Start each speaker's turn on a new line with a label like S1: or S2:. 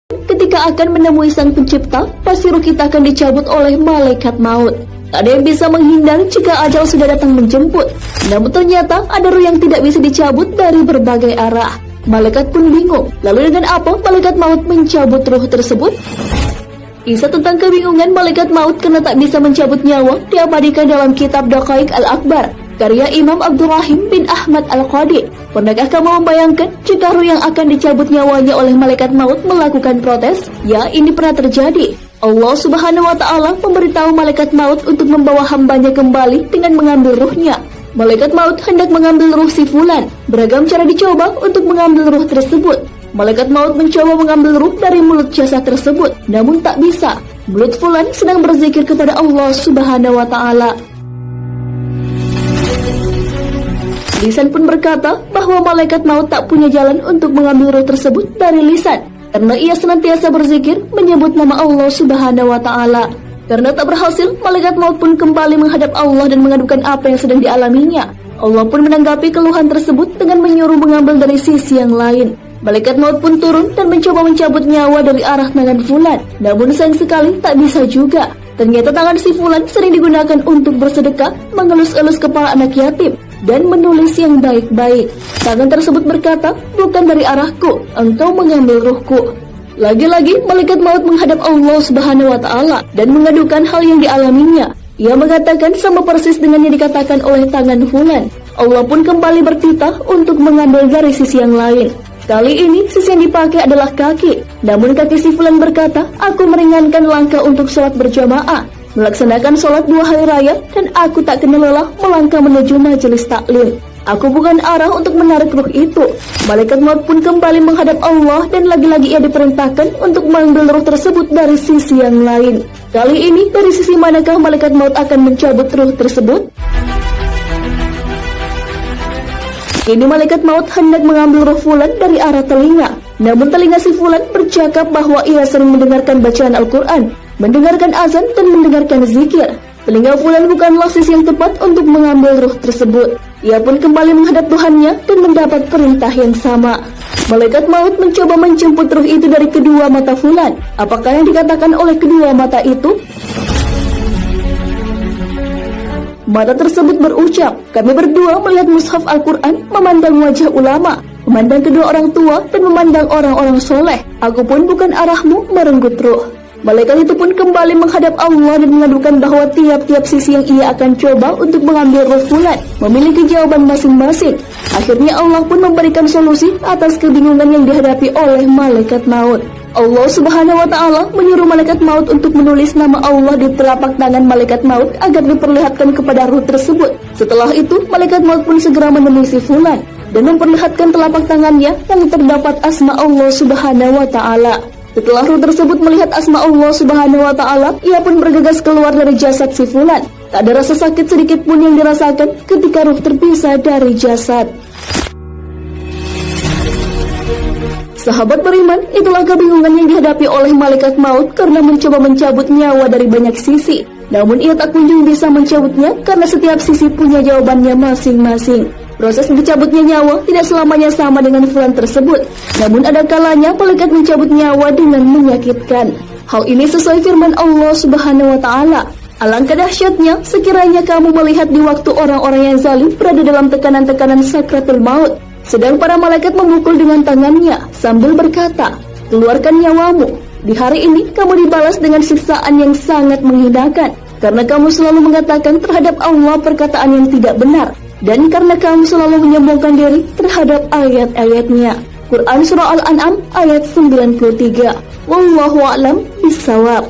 S1: ketika akan menemui Sang Pencipta, pasti ruh kita akan dicabut oleh malaikat maut. Tak ada yang bisa menghindar jika ajal sudah datang menjemput. Namun ternyata ada ruh yang tidak bisa dicabut dari berbagai arah. Malaikat pun bingung, lalu dengan apa malaikat maut mencabut ruh tersebut? Kisah tentang kebingungan malaikat maut karena tak bisa mencabut nyawa diabadikan dalam kitab Daqaiq Al-Akbar, karya Imam Abdurrahim bin Ahmad Al-Qadi. Pernahkah kamu membayangkan jika ruh yang akan dicabut nyawanya oleh malaikat maut melakukan protes? Ya, ini pernah terjadi. Allah Subhanahu wa Ta'ala memberitahu malaikat maut untuk membawa hambanya kembali dengan mengambil ruhnya. Malaikat maut hendak mengambil ruh si fulan. Beragam cara dicoba untuk mengambil ruh tersebut. Malaikat maut mencoba mengambil ruh dari mulut jasad tersebut, namun tak bisa. Mulut fulan sedang berzikir kepada Allah Subhanahu wa Ta'ala. Lisan pun berkata bahwa malaikat maut tak punya jalan untuk mengambil ruh tersebut dari lisan, karena ia senantiasa berzikir menyebut nama Allah Subhanahu wa Ta'ala. Karena tak berhasil, malaikat maut pun kembali menghadap Allah dan mengadukan apa yang sedang dialaminya. Allah pun menanggapi keluhan tersebut dengan menyuruh mengambil dari sisi yang lain. Malaikat maut pun turun dan mencoba mencabut nyawa dari arah tangan fulan. Namun sayang sekali tak bisa juga. Ternyata tangan si fulan sering digunakan untuk bersedekah, mengelus-elus kepala anak yatim, dan menulis yang baik-baik. Tangan tersebut berkata, bukan dari arahku, engkau mengambil ruhku. Lagi-lagi malaikat maut menghadap Allah Subhanahu wa Ta'ala dan mengadukan hal yang dialaminya. Ia mengatakan sama persis dengan yang dikatakan oleh tangan fulan. Allah pun kembali bertitah untuk mengambil dari sisi yang lain. Kali ini sisi yang dipakai adalah kaki. Namun kaki si fulan berkata, aku meringankan langkah untuk sholat berjamaah, melaksanakan sholat 2 hari raya, dan aku tak kenal lelah melangkah menuju majelis taklim. Aku bukan arah untuk menarik ruh itu. Malaikat maut pun kembali menghadap Allah dan lagi-lagi ia diperintahkan untuk mengambil ruh tersebut dari sisi yang lain. Kali ini dari sisi manakah malaikat maut akan mencabut ruh tersebut? Kini malaikat maut hendak mengambil ruh fulan dari arah telinga. Namun telinga si fulan bercakap bahwa ia sering mendengarkan bacaan Al-Quran, mendengarkan azan dan mendengarkan zikir. Telinga fulan bukanlah sisi yang tepat untuk mengambil ruh tersebut. Ia pun kembali menghadap Tuhannya dan mendapat perintah yang sama. Malaikat maut mencoba menjemput ruh itu dari kedua mata fulan. Apakah yang dikatakan oleh kedua mata itu? Mata tersebut berucap, kami berdua melihat mushaf Al-Quran, memandang wajah ulama, memandang kedua orang tua, dan memandang orang-orang soleh. Aku pun bukan arahmu, merenggut ruh. Malaikat itu pun kembali menghadap Allah dan mengadukan bahwa tiap-tiap sisi yang ia akan coba untuk mengambil ruh fulan memiliki jawaban masing-masing. Akhirnya Allah pun memberikan solusi atas kebingungan yang dihadapi oleh malaikat maut. Allah Subhanahu wa Ta'ala menyuruh malaikat maut untuk menulis nama Allah di telapak tangan malaikat maut agar diperlihatkan kepada ruh tersebut. Setelah itu, malaikat maut pun segera menemui si fulan dan memperlihatkan telapak tangannya yang terdapat asma Allah Subhanahu wa Ta'ala. Setelah ruh tersebut melihat asma Allah Subhanahu wa Ta'ala, ia pun bergegas keluar dari jasad si fulan. Tak ada rasa sakit sedikit pun yang dirasakan ketika ruh terpisah dari jasad. Sahabat beriman, itulah kebingungan yang dihadapi oleh malaikat maut karena mencoba mencabut nyawa dari banyak sisi. Namun ia tak kunjung bisa mencabutnya karena setiap sisi punya jawabannya masing-masing. Proses dicabutnya nyawa tidak selamanya sama dengan fulan tersebut. Namun ada kalanya malaikat mencabut nyawa dengan menyakitkan. Hal ini sesuai firman Allah Subhanahu wa Ta'ala. Alangkah dahsyatnya sekiranya kamu melihat di waktu orang-orang yang zalim berada dalam tekanan-tekanan sakratul maut, sedang para malaikat memukul dengan tangannya sambil berkata, keluarkan nyawamu. Di hari ini kamu dibalas dengan siksaan yang sangat menghinakan, karena kamu selalu mengatakan terhadap Allah perkataan yang tidak benar, dan karena kamu selalu menyombongkan diri terhadap ayat-ayatnya. Quran Surah Al-An'am ayat 93. Wallahu a'lam bishawab.